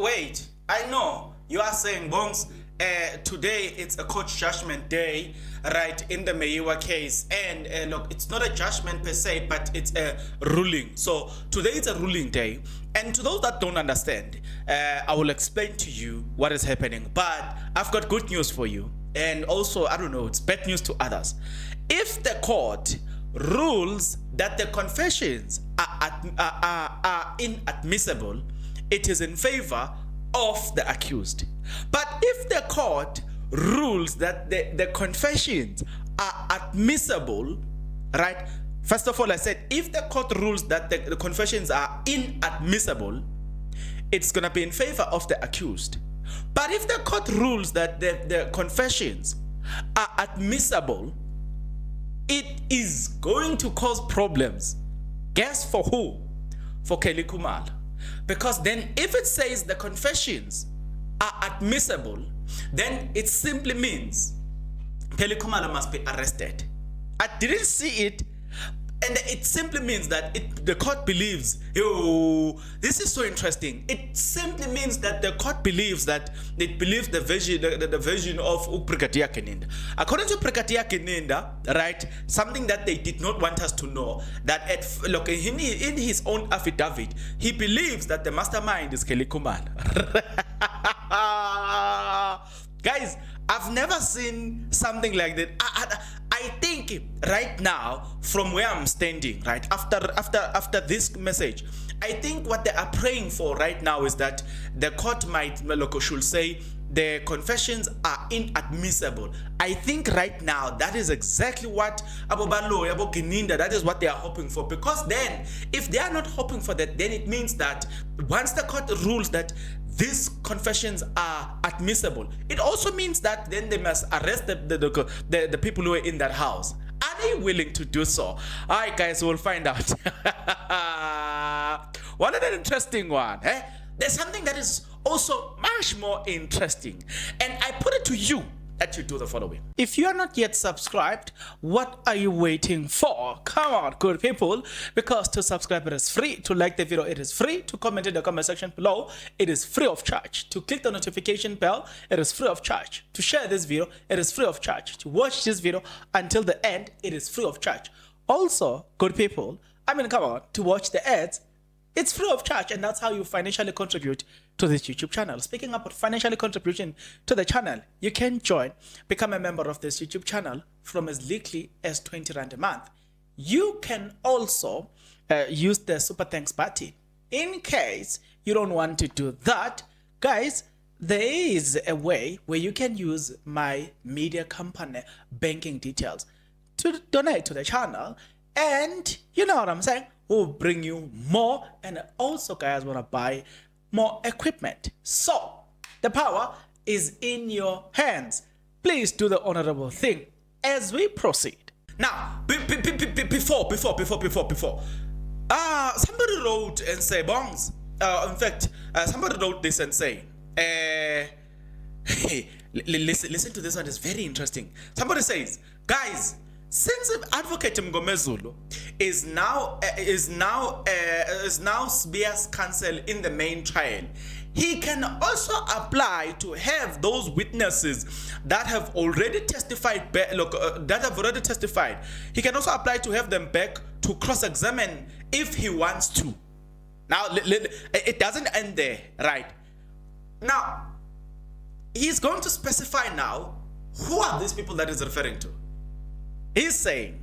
wait, I know you are saying, Bongs, today it's a court judgment day, right, in the Meiwa case. And look, it's not a judgment per se, but it's a ruling. So today it's a ruling day. And to those that don't understand, I will explain to you what is happening. But I've got good news for you. And also, I don't know, it's bad news to others. If the court rules that the confessions are inadmissible, it is in favor of the accused. But if the court rules that the confessions are admissible, right? First of all, I said, if the court rules that the confessions are inadmissible, it's going to be in favor of the accused. But if the court rules that the confessions are admissible, it is going to cause problems. Guess for who? For Kelly Kumalo. Because then if it says the confessions are admissible, then it simply means Kelly Kumalo must be arrested. I didn't see it. And it simply means that the court believes, this is so interesting. It simply means that the court believes that it believes the version of Brigadier Keninda. According to Brigadier Keninda, right, something that they did not want us to know, that in his own affidavit, he believes that the mastermind is Kelly Kumalo. Guys, I've never seen something like that. I think right now, from where I'm standing, right after this message, I think what they are praying for right now is that the court should say the confessions are inadmissible. I think right now that is exactly what that is what they are hoping for. Because then, if they are not hoping for that, then it means that once the court rules that these confessions are admissible, it also means that then they must arrest the people who are in that house. Are they willing to do so? Alright guys, we'll find out. What an interesting one, eh? There's something that is also much more interesting, and I put it to you that you do the following. If you are not yet subscribed, what are you waiting for? Come on, good people, because to subscribe it is free, to like the video it is free, to comment in the comment section below it is free of charge, to click the notification bell it is free of charge, to share this video it is free of charge, to watch this video until the end it is free of charge. Also, good people, come on, to watch the ads it's free of charge, and that's how you financially contribute to this YouTube channel. Speaking about financially contribution to the channel, you can become a member of this YouTube channel from as little as 20 Rand a month. You can also use the super thanks button. In case you don't want to do that, guys, there is a way where you can use my media company banking details to donate to the channel, and you know what I'm saying, will bring you more, and also guys want to buy more equipment. So the power is in your hands. Please do the honorable thing as we proceed. Now, before, somebody wrote and say, Bongs, in fact, somebody wrote this and say, listen to this one, it's very interesting. Somebody says, guys, since Advocate Mgomezulu is now Sbia's counsel in the main trial, he can also apply to have those witnesses that have already testified. He can also apply to have them back to cross-examine if he wants to. Now, it doesn't end there, right? Now, he's going to specify now who are these people that he's referring to. He's saying,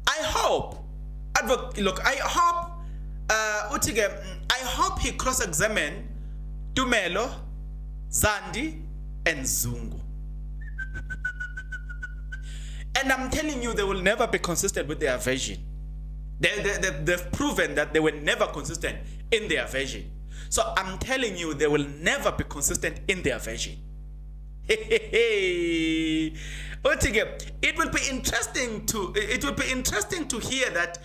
I hope he cross-examine Tumelo, Zandi, and Zungu. And I'm telling you, they will never be consistent with their version. They've proven that they were never consistent in their version. So I'm telling you, they will never be consistent in their version. It will be interesting to hear that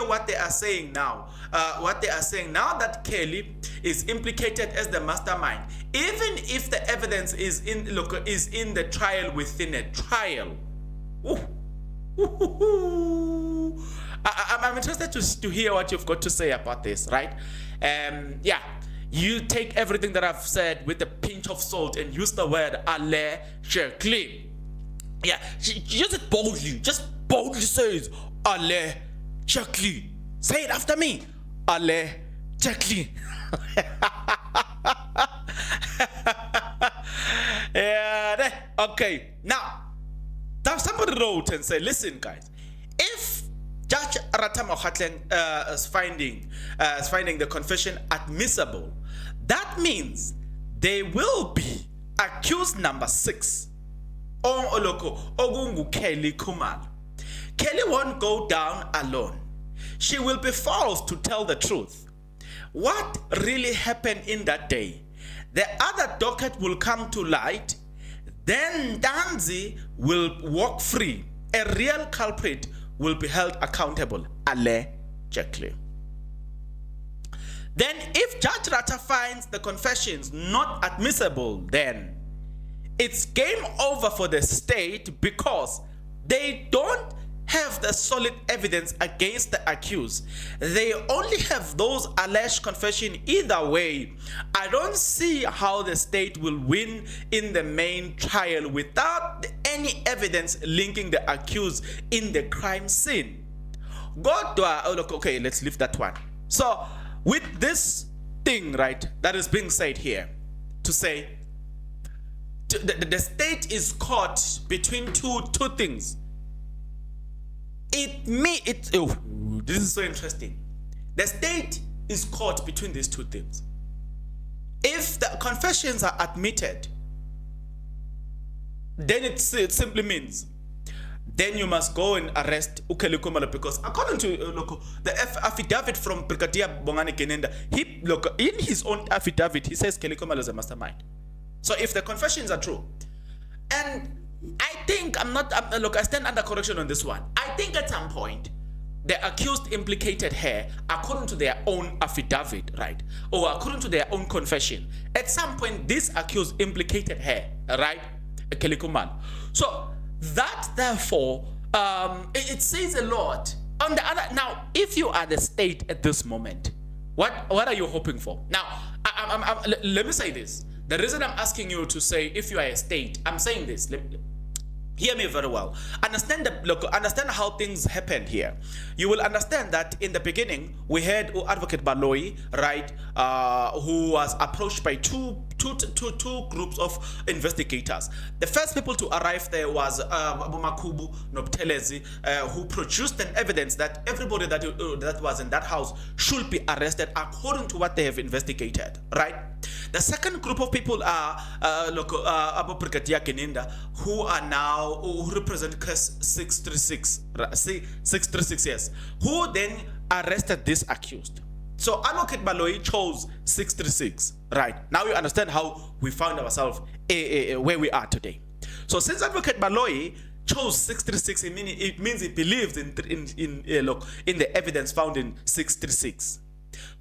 what they are saying now. What they are saying now that Kelly is implicated as the mastermind, even if the evidence is in the trial within a trial. I'm interested to hear what you've got to say about this, right? Yeah. you take everything that I've said with a pinch of salt and use the word allegedly. Yeah, use it boldly. Just boldly say it. Allegedly. Say it after me. Allegedly. Yeah. Okay. Now somebody wrote and said, listen, guys, if Judge Ratamahatleng is finding the confession admissible, that means they will be accused number 6. Kelly Kumalo. Kelly won't go down alone. She will be forced to tell the truth. What really happened in that day? The other docket will come to light. Then Danzi will walk free. A real culprit will be held accountable. Allegedly. Then if Judge Rata finds the confessions not admissible, then it's game over for the state because they don't have the solid evidence against the accused. They only have those alleged confession. Either way, I don't see how the state will win in the main trial without any evidence linking the accused in the crime scene. Okay, let's leave that one. So with this thing, right, that is being said here, to say the state is caught between two things. This is so interesting. The state is caught between these two things. If the confessions are admitted, then it simply means then you must go and arrest Ukeli Kumalo, because according to the affidavit from Brigadier Bongani Kenenda, in his own affidavit he says Kelly Kumalo is a mastermind. So if the confessions are true, and I think I stand under correction on this one. I think at some point the accused implicated her according to their own affidavit, right? Or according to their own confession. At some point this accused implicated her, right? Kelly Kumalo. So that therefore it says a lot. On the other, now if you are the state at this moment, what are you hoping for? Now let me say this. The reason I'm asking you to say if you are a state, I'm saying this. Hear me very well. Understand how things happened here. You will understand that in the beginning we had Advocate Baloi, right, who was approached by two groups of investigators. The first people to arrive there was Makubu Nobtelezi, who produced an evidence that everybody that was in that house should be arrested according to what they have investigated, right? The second group of people are Abu Brigadier Keninda, who are now who represent case 636, 636, yes, who then arrested this accused. So Advocate Baloi chose 636, right? Now you understand how we found ourselves where we are today. So since Advocate Baloi chose 636, it means he believes in the evidence found in 636.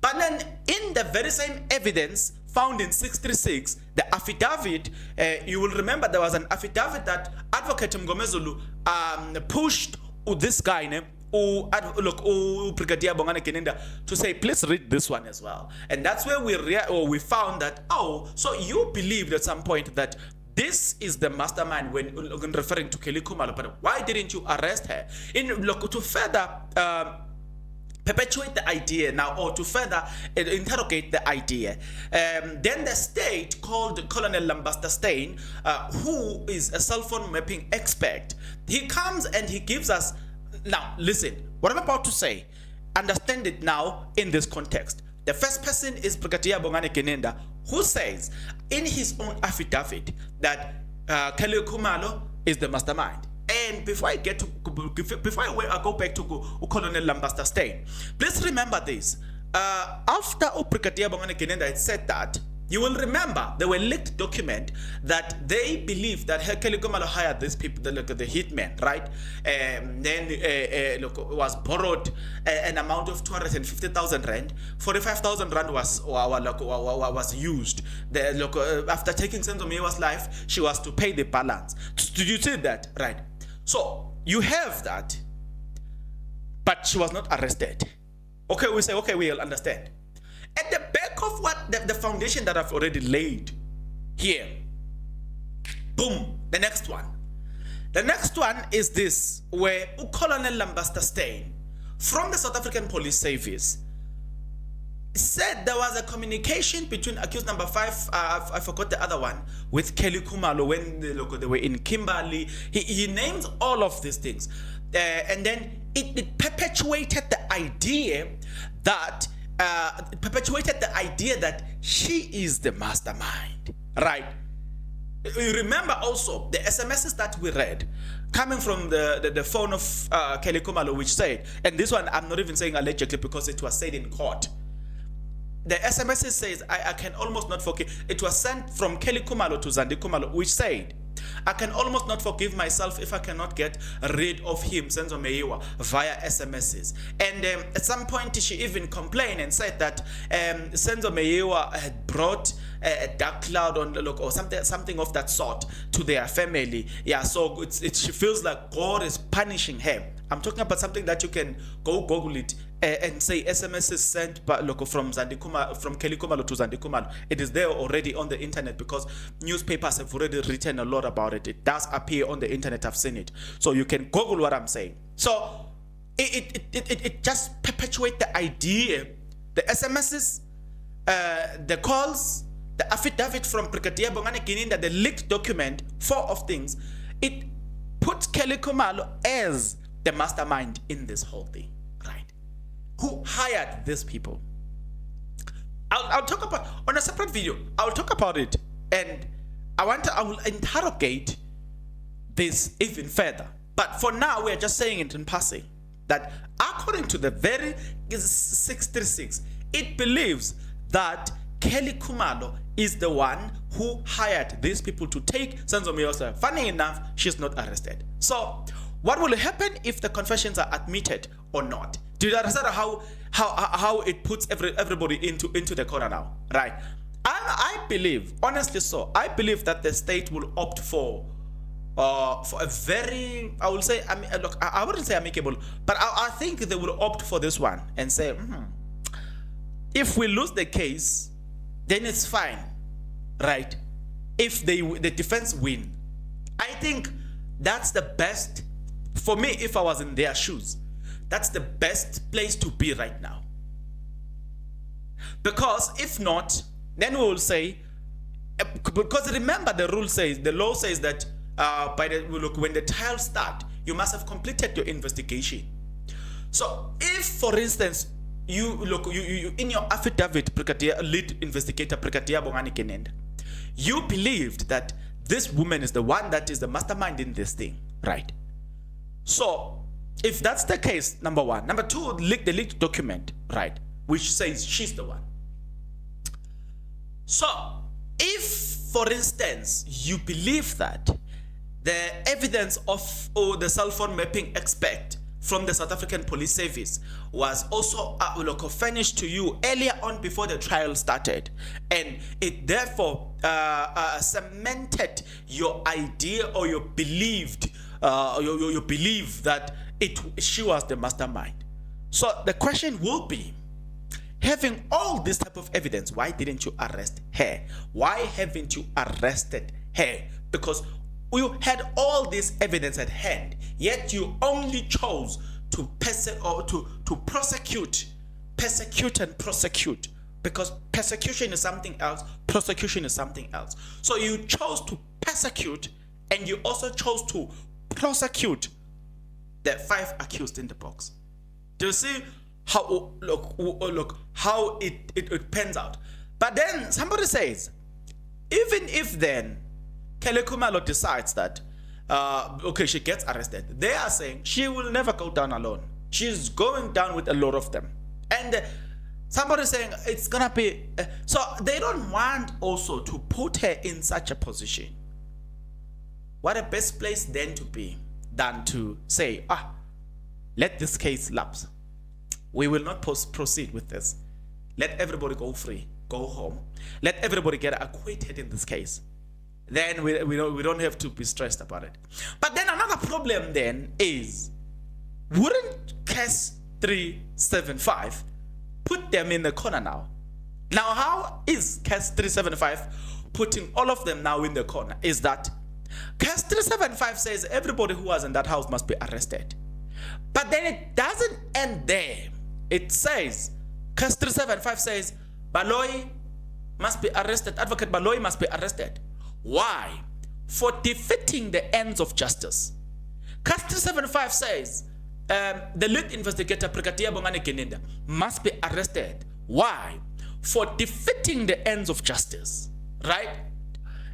But then in the very same evidence found in 636, the affidavit, you will remember there was an affidavit that Advocate Mgomezulu pushed this guy named Brigadier Bongani Kenenda to say, please read this one as well. And that's where we found that, so you believed at some point that this is the mastermind when referring to Kelly Kumalo, but why didn't you arrest her? To further perpetuate the idea now, or to further interrogate the idea, then the state called Colonel Lambasta Stein, who is a cell phone mapping expert, he comes and he gives us, now listen, what I'm about to say, understand it now in this context. The first person is Brigadier Bongani Kenenda, who says in his own affidavit that Kelly Kumalo is the mastermind. And before I go back to Colonel Lambasta Stein, please remember this. After Brigadier Bongani Kenenda had said that, you will remember there were leaked documents that they believed that Kelly Kumalo hired these people, the hitmen, right? Then was borrowed an amount of 250,000 rand. 45,000 rand was used. After taking Senzomiwa's life, she was to pay the balance. Did you see that, right? So you have that, but she was not arrested. Okay, we say, okay, we'll understand. At the back of what the foundation that I've already laid here. Boom, the next one. The next one is this, where Colonel Lambasta Steyn from the South African Police Service said there was a communication between accused number 5, I forgot the other one, with Kelly Kumalo when they were in Kimberley. He names all of these things. And then it perpetuated the idea that she is the mastermind, right? You remember also the SMSs that we read coming from the phone of Kelly Kumalo, which said, and this one I'm not even saying allegedly because it was said in court. The SMS says, I can almost not forgive. It was sent from Kelly Kumalo to Zandi Kumalo, which said, I can almost not forgive myself if I cannot get rid of him, Senzo Meyiwa, via SMSs. And at some point, she even complained and said that Senzo Meyiwa had brought a dark cloud on the look or something of that sort to their family. Yeah, so she feels like God is punishing her. I'm talking about something that you can go Google it and say SMS is sent by from Kelly Kumalo to Zandi Kumalo. It is there already on the internet because newspapers have already written a lot about it. It does appear on the internet. I've seen it, so you can Google what I'm saying. So it just perpetuates the idea, the SMSs, the calls, the affidavit from Brigadier Bongani Gininda, the leaked document, 4 of things. It puts Kelly Kumalo as the mastermind in this whole thing, right? Who hired these people? I'll talk about on a separate video. I'll talk about it, and I will interrogate this even further. But for now, we are just saying it in passing that according to the very 636, it believes that Kelly Kumalo is the one who hired these people to take Senzo Meyiwa. Funny enough, she's not arrested. So what will happen if the confessions are admitted or not? Do you understand how it puts everybody into the corner now, right? I believe, honestly, so I believe that the state will opt for a very, I will say, look, I wouldn't say amicable, but I think they will opt for this one and say, if we lose the case, then it's fine, right? If the defense win, I think that's the best. For me, if I was in their shoes, that's the best place to be right now. Because if not, then we will say, because remember the law says that when the trial starts, you must have completed your investigation. So if, for instance, you in your affidavit, lead investigator Brigadier Bongani Gininda, you believed that this woman is the one that is the mastermind in this thing, right? So if that's the case, number one. Number two, the leaked document, right, which says she's the one. So if, for instance, you believe that the evidence of the cell phone mapping expert from the South African Police Service was also furnished to you earlier on before the trial started, and it therefore cemented your idea or your believed you believe that she was the mastermind. So the question will be, having all this type of evidence, why didn't you arrest her? Why haven't you arrested her? Because you had all this evidence at hand, yet you only chose to persecute, because persecution is something else, prosecution is something else. So you chose to persecute, and you also chose to prosecute the 5 accused in the box. Do you see how how it pans out? But then somebody says, even if then Kelly Kumalo decides that okay, she gets arrested, they are saying she will never go down alone. She's going down with a lot of them. And somebody saying it's gonna be so they don't want also to put her in such a position. What a best place then to be than to say, let this case lapse. We will not proceed with this. Let everybody go free, go home. Let everybody get acquitted in this case. Then we don't have to be stressed about it. But then another problem then is, wouldn't case 375 put them in the corner now? Now, how is case 375 putting all of them now in the corner? Is that case 375 says everybody who was in that house must be arrested. But then it doesn't end there. It says, case 375 says, Baloyi must be arrested, Advocate Baloyi must be arrested. Why? For defeating the ends of justice. Case 375 says, the lead investigator, Brigadier Bongani Geninda, must be arrested. Why? For defeating the ends of justice, right?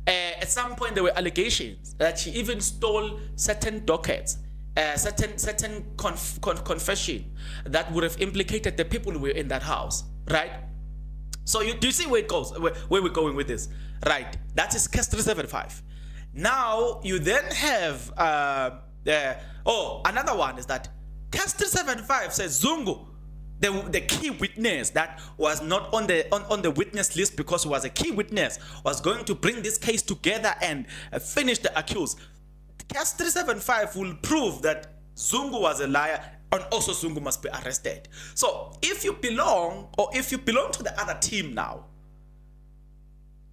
At some point, there were allegations that she even stole certain dockets, certain confession that would have implicated the people who were in that house, right? So do you see where it goes, where we're going with this, right? That is case 375. Now you then have another one is that case 375 says Zungu, the key witness that was not on the witness list because he was a key witness, was going to bring this case together and finish the accused. Case 375 will prove that Zungu was a liar, and also Zungu must be arrested. So if you belong to the other team now,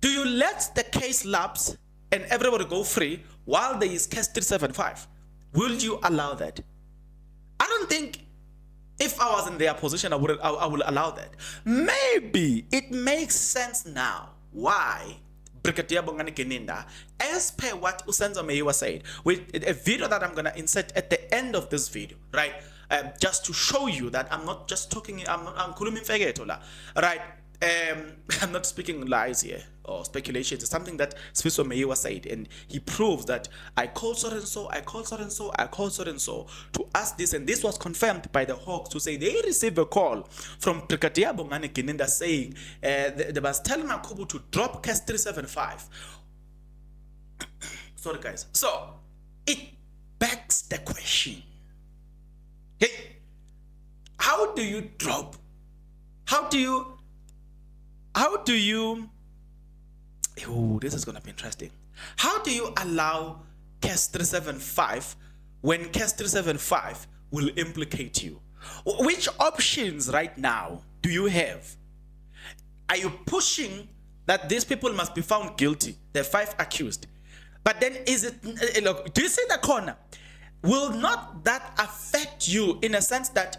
do you let the case lapse and everybody go free while there is case 375? Will you allow that? I don't think. If I was in their position, I would allow that. Maybe it makes sense now why Brigadier Bongani Geninda, as per what Usenzo Meyiwa said, with a video that I'm gonna insert at the end of this video, right? Just to show you that I'm not just talking, I'm right? I'm not speaking lies here or speculations. It's something that Sfiso Meyiwa said, and he proves that I called so and so, I called so and so, I called so and so to ask this, and this was confirmed by the Hawks to say they received a call from Brigadier Bongani Geninda saying they was telling Makubu to drop case 375. Sorry guys. So it begs the question. Hey, how do you drop? How do you this is gonna be interesting. How do you allow case 375 when case 375 will implicate you? Which options right now do you have? Are you pushing that these people must be found guilty, the 5 accused? But then is it, look, do you see the corner? Will not that affect you in a sense that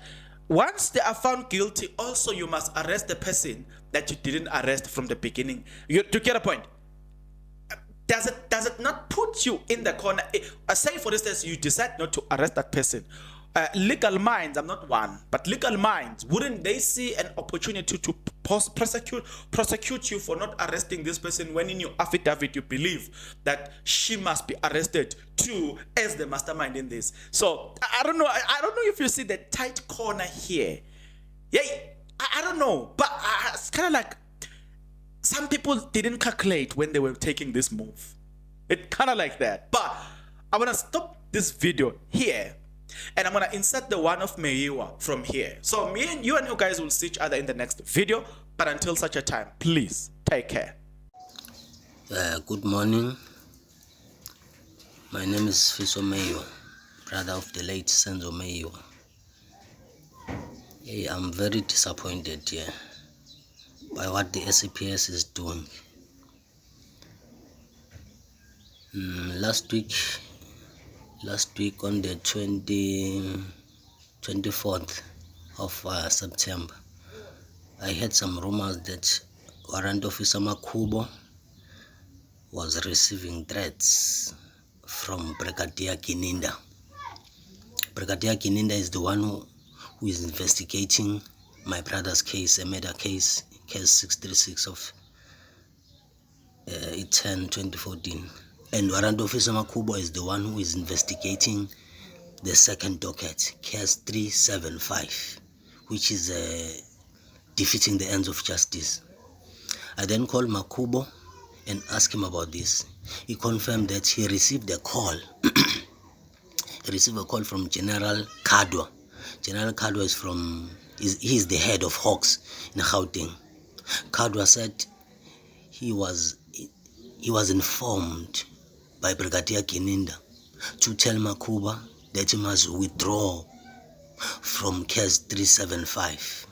once they are found guilty, also you must arrest the person that you didn't arrest from the beginning? You get a point? Does it not put you in the corner? Say for instance, you decide not to arrest that person. Legal minds, I'm not one, but legal minds, wouldn't they see an opportunity to prosecute you for not arresting this person when in your affidavit you believe that she must be arrested too as the mastermind in this? So I don't know if you see the tight corner here. Yeah, I don't know, but it's kind of like some people didn't calculate when they were taking this move. It's kind of like that. But I want to stop this video here, and I'm going to insert the one of Meyiwa from here. So you and you guys will see each other in the next video. But until such a time, please take care. Good morning. My name is Fiso Meyiwa, brother of the late Senzo Meyiwa. Hey, I'm very disappointed here by what the SAPS is doing. Last week on the 24th of September, I heard some rumors that Warrant Officer Makubo was receiving threats from Brigadier Geninda. Brigadier Geninda is the one who is investigating my brother's case, a murder case, case 636 of 10/2014. And Warrant Officer Makubo is the one who is investigating the second docket, case 375, which is defeating the ends of justice. I then called Makubo and asked him about this. He confirmed that he received a call. He received a call from General Kadwa. General Kadwa is the head of Hawks in Gauteng. Kadwa said he was informed by Brigadier Geninda to tell Makuba that he must withdraw from case 375.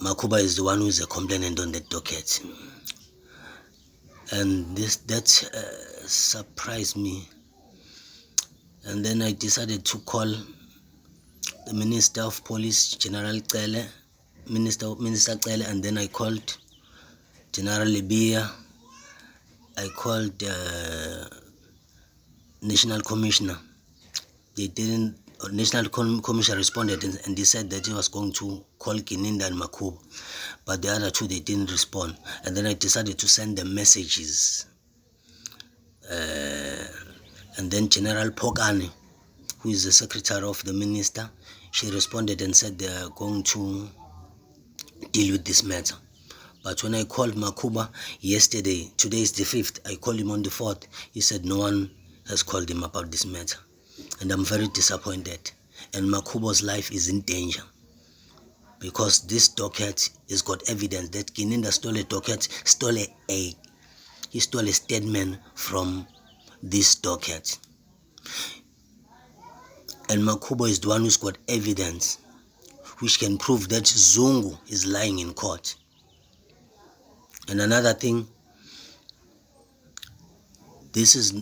Makuba is the one who is a complainant on the docket. And that surprised me. And then I decided to call the Minister of Police, General Cele, Minister Cele, and then I called General Libya. I called National Commissioner. They didn't. National Commissioner responded and they said that he was going to call Kininda and Makuba, but the other two, they didn't respond. And then I decided to send them messages. And then General Pogani, who is the secretary of the minister, she responded and said they are going to deal with this matter. But when I called Makuba yesterday, today is the 5th, I called him on the 4th, he said no one has called him about this matter. And I'm very disappointed. And Makuba's life is in danger. Because this docket has got evidence that Kininda stole a docket, he stole a statement from this docket. And Makuba is the one who's got evidence which can prove that Zungu is lying in court. And another thing, this is